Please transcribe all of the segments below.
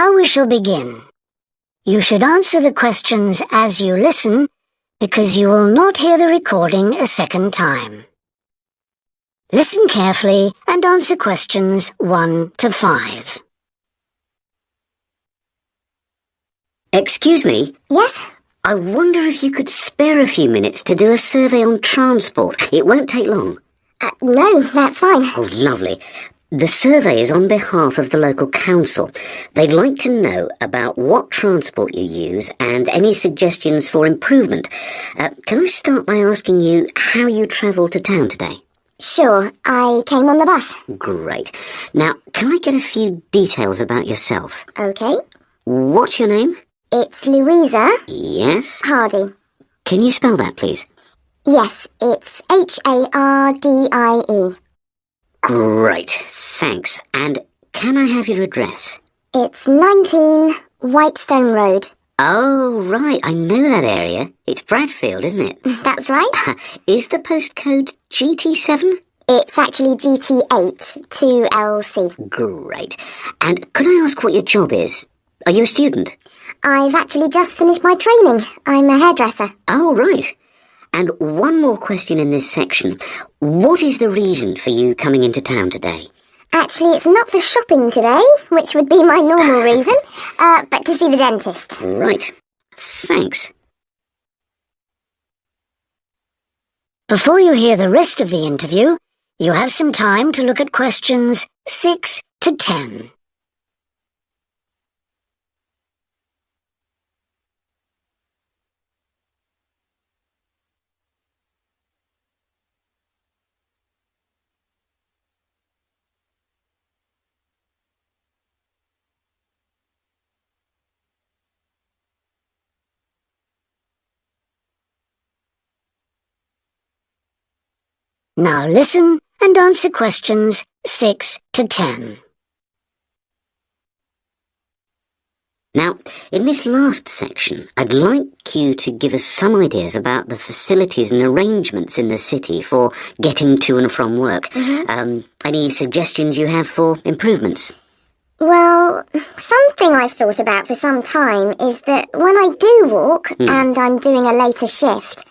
Now we shall begin. You should answer the questions as you listen, because you will not hear the recording a second time. Listen carefully and answer questions 1 to 5. Excuse me? Yes? I wonder if you could spare a few minutes to do a survey on transport. It won't take long. No, that's fine. Oh, lovely. The survey is on behalf of the local council. They'd like to know about what transport you use and any suggestions for improvement. Can I start by asking you how you travelled to town today? Sure, I came on the bus. Great. Now, can I get a few details about yourself? Okay. What's your name? It's Louisa. Yes? Hardy. Can you spell that, please? Yes, it's Hardie. Great, thanks. And can I have your address? It's 19 Whitestone Road. Oh, right, I know that area. It's Bradfield, isn't it? That's right. Is the postcode GT7? It's actually GT8 2LC. Great. And could I ask what your job is? Are you a student? I've actually just finished my training. I'm a hairdresser. Oh, right. And one more question in this section. What is the reason for you coming into town today? Actually, it's not for shopping today, which would be my normal reason, but to see the dentist. Right. Thanks. Before you hear the rest of the interview, you have some time to look at questions 6 to 10. Now listen and answer questions 6 to 10. Now, in this last section, I'd like you to give us some ideas about the facilities and arrangements in the city for getting to and from work. Any suggestions you have for improvements? Well, something I've thought about for some time is that when I do walk and I'm doing a later shift,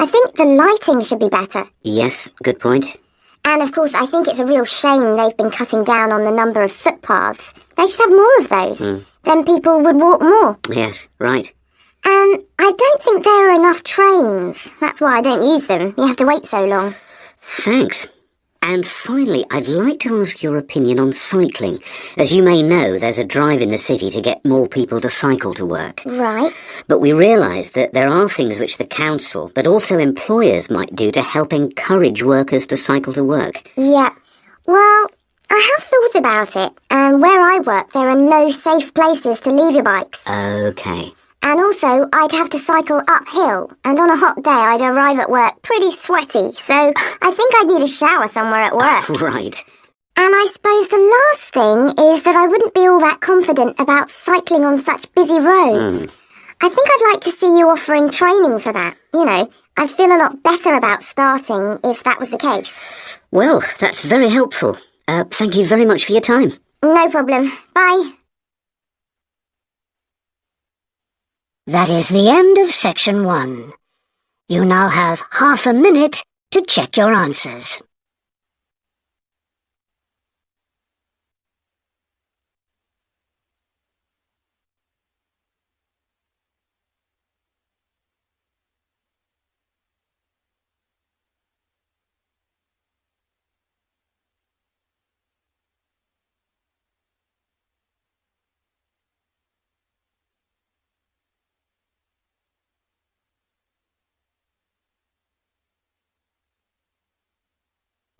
I think the lighting should be better. Yes, good point. And of course, I think it's a real shame they've been cutting down on the number of footpaths. They should have more of those. Then people would walk more. Yes, right. And I don't think there are enough trains. That's why I don't use them. You have to wait so long. Thanks. And finally, I'd like to ask your opinion on cycling. As you may know, there's a drive in the city to get more people to cycle to work. Right. But we realise that there are things which the council, but also employers might do to help encourage workers to cycle to work. Yeah. Well, I have thought about it. And where I work, there are no safe places to leave your bikes. Okay. And also, I'd have to cycle uphill, and on a hot day I'd arrive at work pretty sweaty, so I think I'd need a shower somewhere at work. Right. And I suppose the last thing is that I wouldn't be all that confident about cycling on such busy roads. I think I'd like to see you offering training for that. You know, I'd feel a lot better about starting if that was the case. Well, that's very helpful. Thank you very much for your time. No problem. Bye. That is the end of section 1. You now have half a minute to check your answers.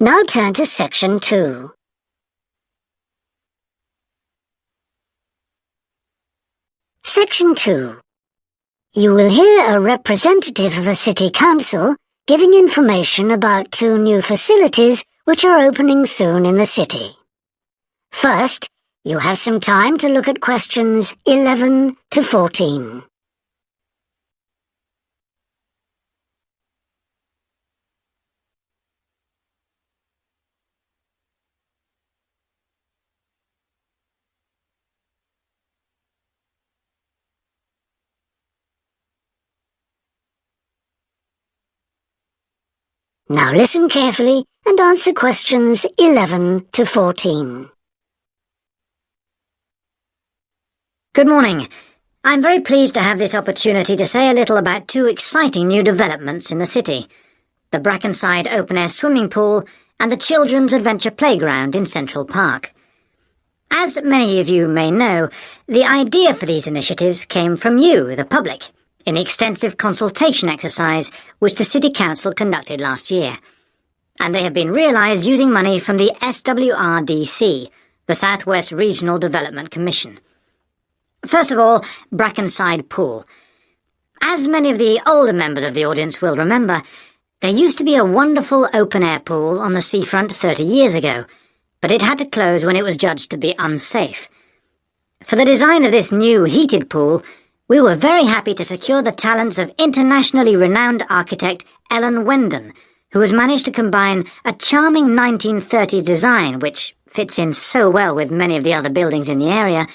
Now turn to section 2. Section 2. You will hear a representative of a city council giving information about 2 new facilities which are opening soon in the city. First, you have some time to look at questions 11 to 14. Now listen carefully and answer questions 11 to 14. Good morning. I'm very pleased to have this opportunity to say a little about two exciting new developments in the city: the Brackenside open-air swimming pool and the Children's Adventure Playground in Central Park. As many of you may know, the idea for these initiatives came from you, the public, in the extensive consultation exercise which the City Council conducted last year. And they have been realised using money from the SWRDC, the South West Regional Development Commission. First of all, Brackenside Pool. As many of the older members of the audience will remember, there used to be a wonderful open-air pool on the seafront 30 years ago, but it had to close when it was judged to be unsafe. For the design of this new heated pool, we were very happy to secure the talents of internationally renowned architect Ellen Wendon, who has managed to combine a charming 1930s design, which fits in so well with many of the other buildings in the area,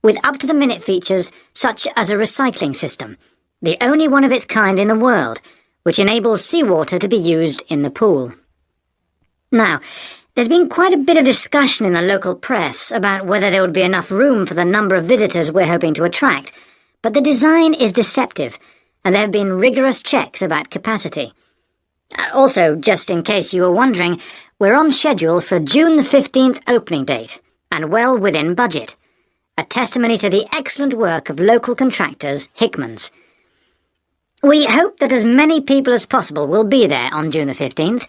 with up-to-the-minute features such as a recycling system, the only one of its kind in the world, which enables seawater to be used in the pool. Now, there's been quite a bit of discussion in the local press about whether there would be enough room for the number of visitors we're hoping to attract, but the design is deceptive, and there have been rigorous checks about capacity. Also, just in case you were wondering, we're on schedule for a June the 15th opening date, and well within budget. A testimony to the excellent work of local contractors, Hickman's. We hope that as many people as possible will be there on June the 15th.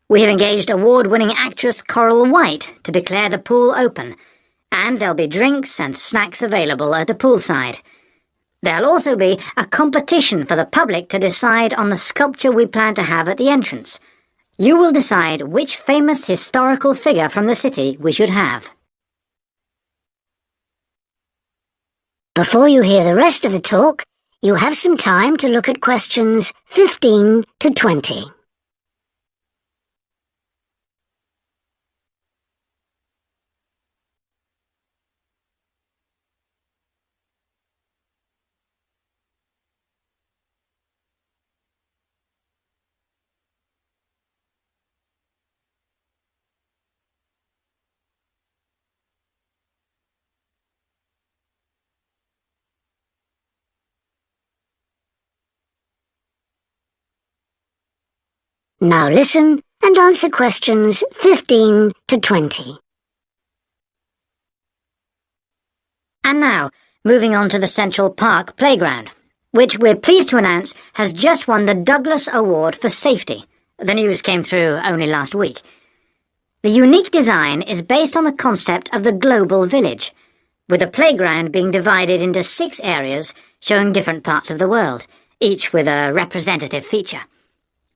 We have engaged award-winning actress Coral White to declare the pool open, and there'll be drinks and snacks available at the poolside. There'll also be a competition for the public to decide on the sculpture we plan to have at the entrance. You will decide which famous historical figure from the city we should have. Before you hear the rest of the talk, you have some time to look at questions 15 to 20. Now listen and answer questions 15 to 20. And now, moving on to the Central Park Playground, which we're pleased to announce has just won the Douglas Award for Safety. The news came through only last week. The unique design is based on the concept of the global village, with the playground being divided into 6 areas showing different parts of the world, each with a representative feature.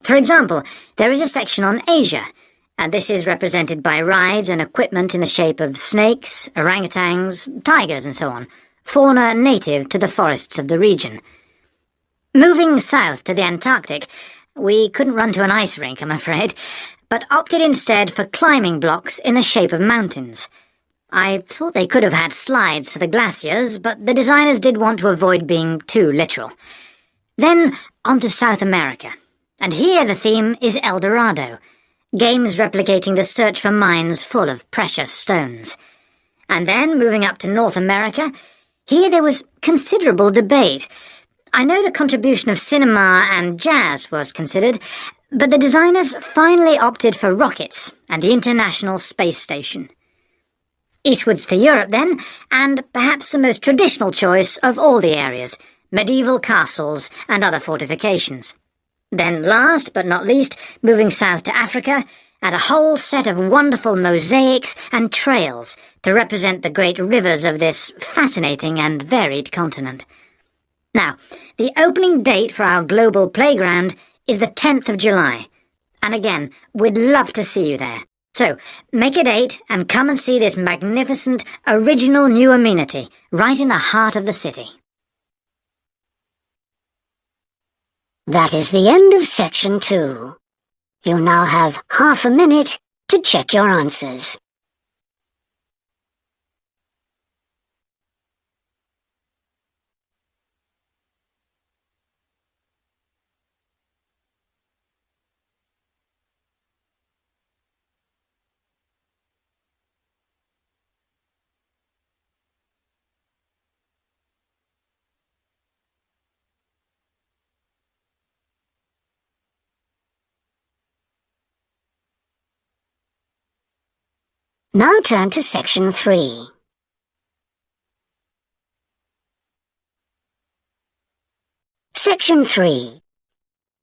For example, there is a section on Asia, and this is represented by rides and equipment in the shape of snakes, orangutans, tigers and so on, fauna native to the forests of the region. Moving south to the Antarctic, we couldn't run to an ice rink, I'm afraid, but opted instead for climbing blocks in the shape of mountains. I thought they could have had slides for the glaciers, but the designers did want to avoid being too literal. Then on to South America. And here the theme is El Dorado, games replicating the search for mines full of precious stones. And then, moving up to North America, here there was considerable debate. I know the contribution of cinema and jazz was considered, but the designers finally opted for rockets and the International Space Station. Eastwards to Europe then, and perhaps the most traditional choice of all the areas, medieval castles and other fortifications. Then last but not least, moving south to Africa, and a whole set of wonderful mosaics and trails to represent the great rivers of this fascinating and varied continent. Now, the opening date for our global playground is the 10th of July. And again, we'd love to see you there. So, make a date and come and see this magnificent, original new amenity right in the heart of the city. That is the end of section 2. You now have half a minute to check your answers. Now turn to Section 3. Section 3.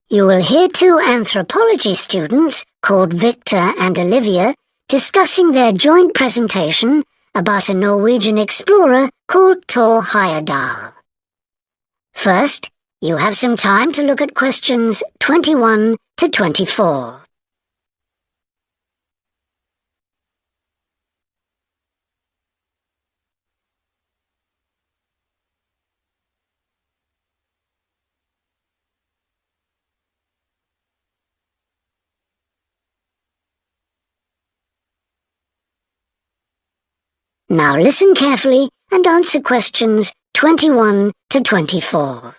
You will hear two anthropology students called Victor and Olivia discussing their joint presentation about a Norwegian explorer called Thor Heyerdahl. First, you have some time to look at questions 21 to 24. Now listen carefully and answer questions 21 to 24.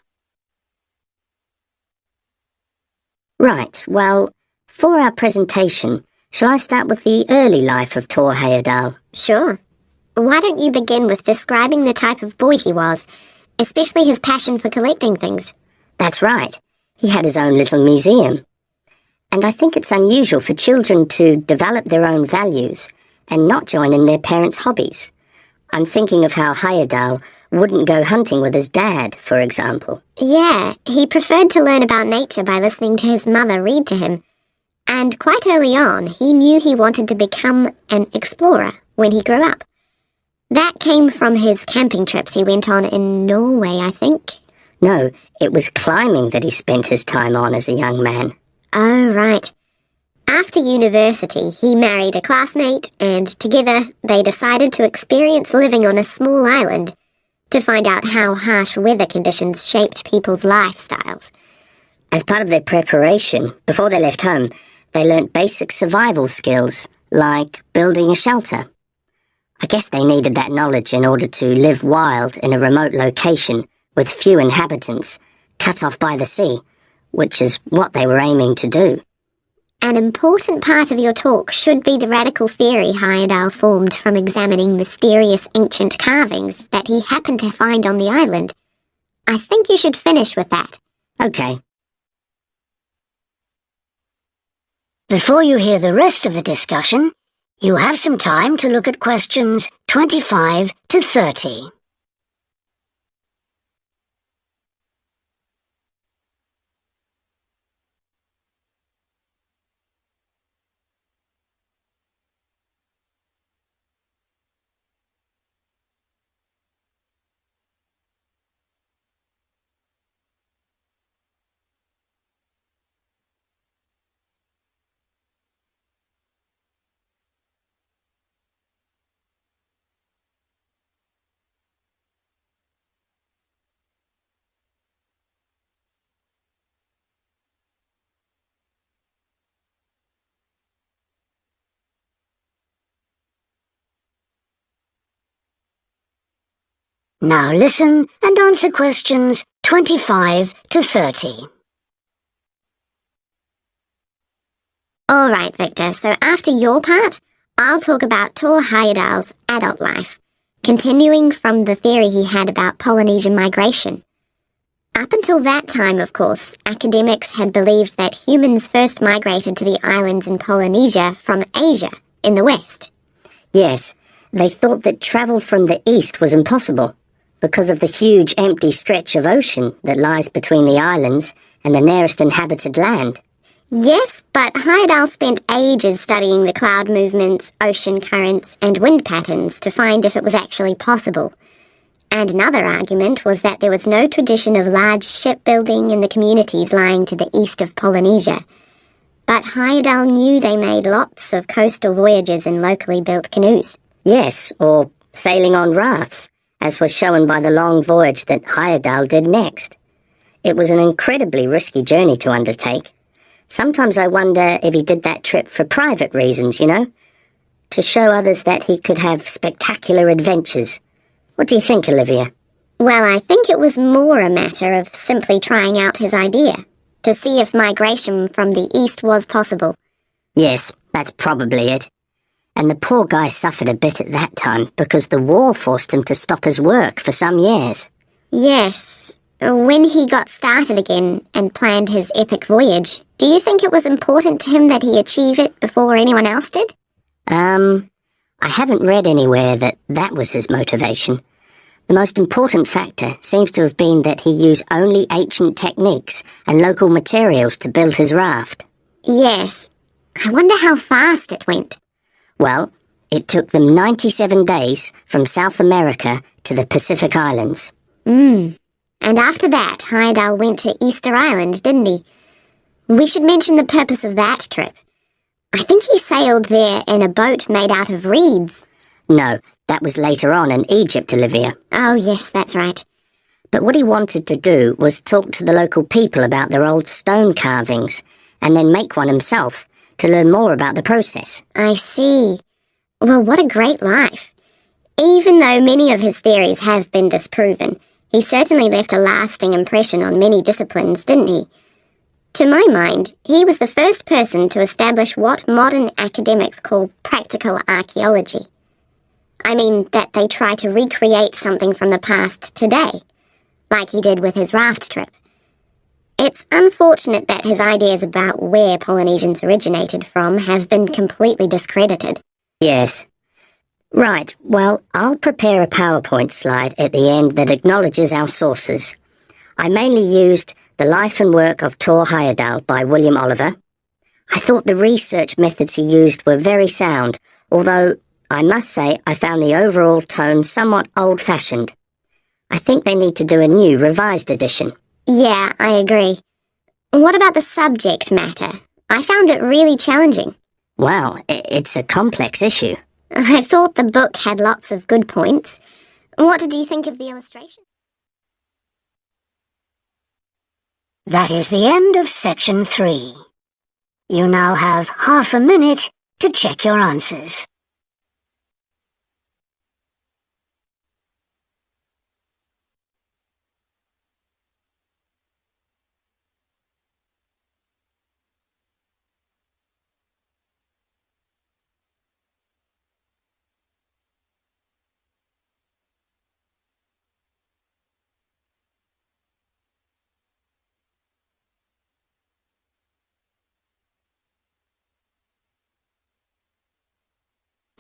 Right, well, for our presentation, shall I start with the early life of Thor Heyerdahl? Sure. Why don't you begin with describing the type of boy he was, especially his passion for collecting things? That's right. He had his own little museum. And I think it's unusual for children to develop their own values and not join in their parents' hobbies. I'm thinking of how Heyerdahl wouldn't go hunting with his dad, for example. Yeah, he preferred to learn about nature by listening to his mother read to him. And quite early on, he knew he wanted to become an explorer when he grew up. That came from his camping trips he went on in Norway, I think. No, it was climbing that he spent his time on as a young man. Oh, right. After university, he married a classmate, and together they decided to experience living on a small island to find out how harsh weather conditions shaped people's lifestyles. As part of their preparation, before they left home, they learnt basic survival skills, like building a shelter. I guess they needed that knowledge in order to live wild in a remote location with few inhabitants, cut off by the sea, which is what they were aiming to do. An important part of your talk should be the radical theory Heyerdahl formed from examining mysterious ancient carvings that he happened to find on the island. I think you should finish with that. Okay. Before you hear the rest of the discussion, you have some time to look at questions 25 to 30. Now listen and answer questions 25 to 30. All right, Victor, so after your part, I'll talk about Thor Heyerdahl's adult life, continuing from the theory he had about Polynesian migration. Up until that time, of course, academics had believed that humans first migrated to the islands in Polynesia from Asia in the west. Yes, they thought that travel from the east was impossible because of the huge empty stretch of ocean that lies between the islands and the nearest inhabited land. Yes, but Heyerdahl spent ages studying the cloud movements, ocean currents, and wind patterns to find if it was actually possible. And another argument was that there was no tradition of large shipbuilding in the communities lying to the east of Polynesia. But Heyerdahl knew they made lots of coastal voyages in locally built canoes. Yes, or sailing on rafts, as was shown by the long voyage that Heyerdahl did next. It was an incredibly risky journey to undertake. Sometimes I wonder if he did that trip for private reasons, you know? To show others that he could have spectacular adventures. What do you think, Olivia? Well, I think it was more a matter of simply trying out his idea, to see if migration from the east was possible. Yes, that's probably it. And the poor guy suffered a bit at that time because the war forced him to stop his work for some years. Yes. When he got started again and planned his epic voyage, do you think it was important to him that he achieve it before anyone else did? I haven't read anywhere that was his motivation. The most important factor seems to have been that he used only ancient techniques and local materials to build his raft. Yes. I wonder how fast it went. Well, it took them 97 days from South America to the Pacific Islands. And after that, Heyerdahl went to Easter Island, didn't he? We should mention the purpose of that trip. I think he sailed there in a boat made out of reeds. No, that was later on in Egypt, Olivia. Oh, yes, that's right. But what he wanted to do was talk to the local people about their old stone carvings, and then make one himself, to learn more about the process. I see. Well, what a great life. Even though many of his theories have been disproven, he certainly left a lasting impression on many disciplines, didn't he? To my mind, he was the first person to establish what modern academics call practical archaeology. I mean, that they try to recreate something from the past today, like he did with his raft trip. It's unfortunate that his ideas about where Polynesians originated from have been completely discredited. Yes. Right, well, I'll prepare a PowerPoint slide at the end that acknowledges our sources. I mainly used The Life and Work of Thor Heyerdahl by William Oliver. I thought the research methods he used were very sound, although I must say I found the overall tone somewhat old-fashioned. I think they need to do a new, revised edition. Yeah, I agree. What about the subject matter? I found it really challenging. Well, it's a complex issue. I thought the book had lots of good points. What did you think of the illustration? That is the end of section 3. You now have half a minute to check your answers.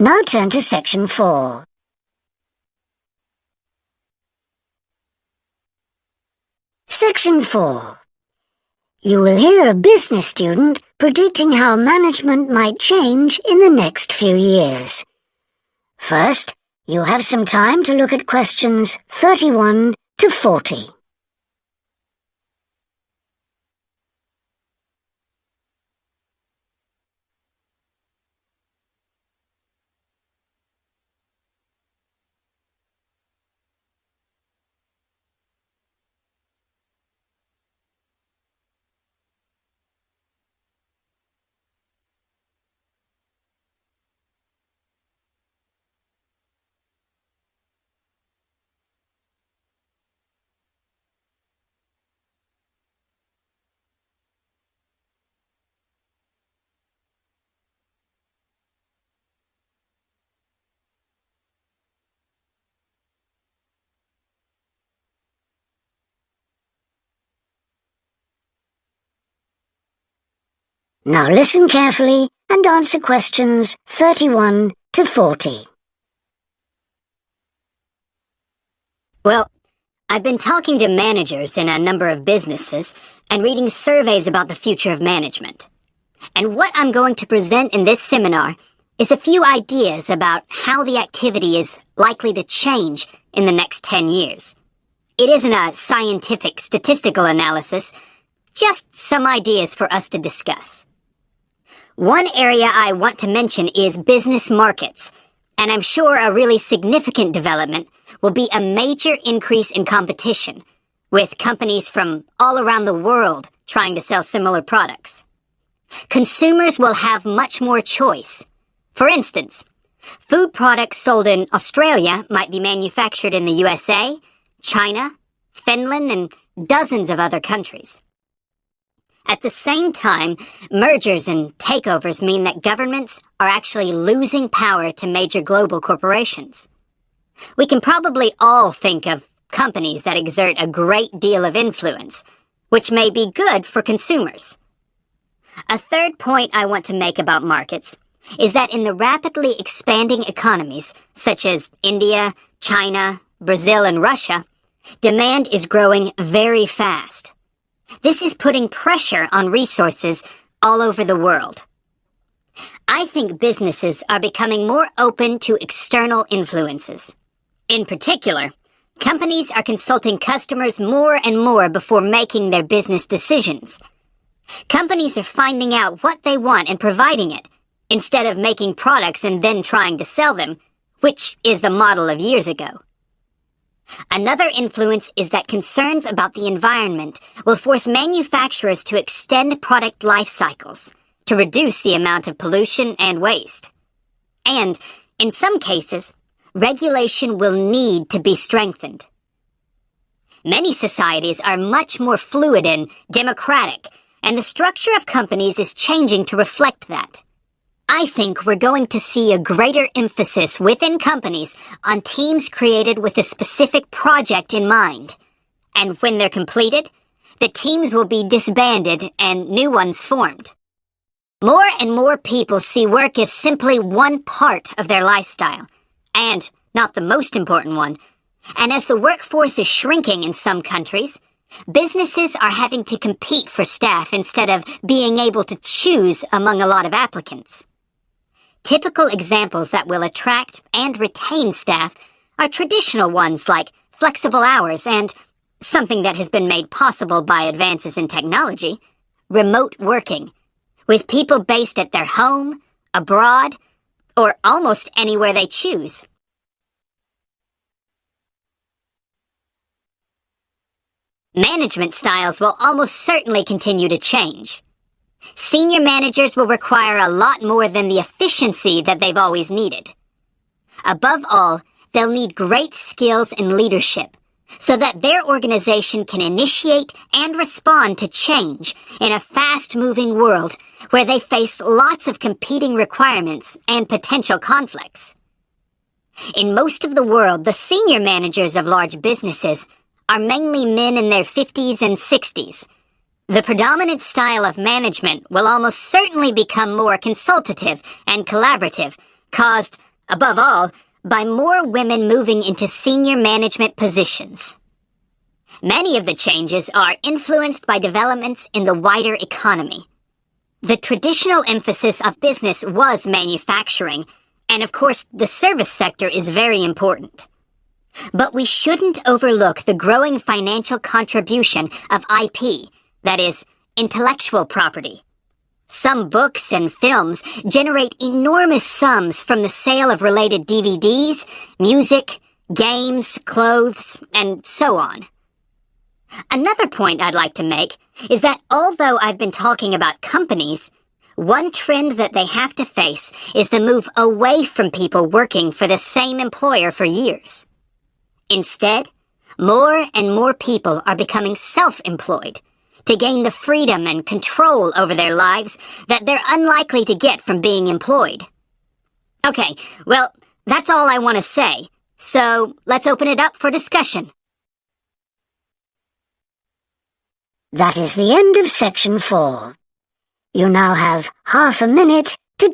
Now turn to section 4. Section 4. You will hear a business student predicting how management might change in the next few years. First, you have some time to look at questions 31 to 40. Now listen carefully and answer questions 31 to 40. Well, I've been talking to managers in a number of businesses and reading surveys about the future of management. And what I'm going to present in this seminar is a few ideas about how the activity is likely to change in the next 10 years. It isn't a scientific statistical analysis, just some ideas for us to discuss. One area I want to mention is business markets, and I'm sure a really significant development will be a major increase in competition, with companies from all around the world trying to sell similar products. Consumers will have much more choice. For instance, food products sold in Australia might be manufactured in the USA, China, Finland, and dozens of other countries. At the same time, mergers and takeovers mean that governments are actually losing power to major global corporations. We can probably all think of companies that exert a great deal of influence, which may be good for consumers. A third point I want to make about markets is that in the rapidly expanding economies, such as India, China, Brazil, and Russia, demand is growing very fast. This is putting pressure on resources all over the world. I think businesses are becoming more open to external influences. In particular, companies are consulting customers more and more before making their business decisions. Companies are finding out what they want and providing it, instead of making products and then trying to sell them, which is the model of years ago. Another influence is that concerns about the environment will force manufacturers to extend product life cycles to reduce the amount of pollution and waste. And, in some cases, regulation will need to be strengthened. Many societies are much more fluid and democratic, and the structure of companies is changing to reflect that. I think we're going to see a greater emphasis within companies on teams created with a specific project in mind. And when they're completed, the teams will be disbanded and new ones formed. More and more people see work as simply one part of their lifestyle, and not the most important one. And as the workforce is shrinking in some countries, businesses are having to compete for staff instead of being able to choose among a lot of applicants. Typical examples that will attract and retain staff are traditional ones like flexible hours and, something that has been made possible by advances in technology, remote working, with people based at their home, abroad, or almost anywhere they choose. Management styles will almost certainly continue to change. Senior managers will require a lot more than the efficiency that they've always needed. Above all, they'll need great skills in leadership, so that their organization can initiate and respond to change in a fast-moving world where they face lots of competing requirements and potential conflicts. In most of the world, the senior managers of large businesses are mainly men in their 50s and 60s. The predominant style of management will almost certainly become more consultative and collaborative, caused, above all, by more women moving into senior management positions. Many of the changes are influenced by developments in the wider economy. The traditional emphasis of business was manufacturing, and of course the service sector is very important. But we shouldn't overlook the growing financial contribution of IP, that is, intellectual property. Some books and films generate enormous sums from the sale of related DVDs, music, games, clothes, and so on. Another point I'd like to make is that although I've been talking about companies, one trend that they have to face is the move away from people working for the same employer for years. Instead, more and more people are becoming self-employed to gain the freedom and control over their lives that they're unlikely to get from being employed. Okay, well, that's all I want to say, so let's open it up for discussion. That is the end of section 4. You now have half a minute to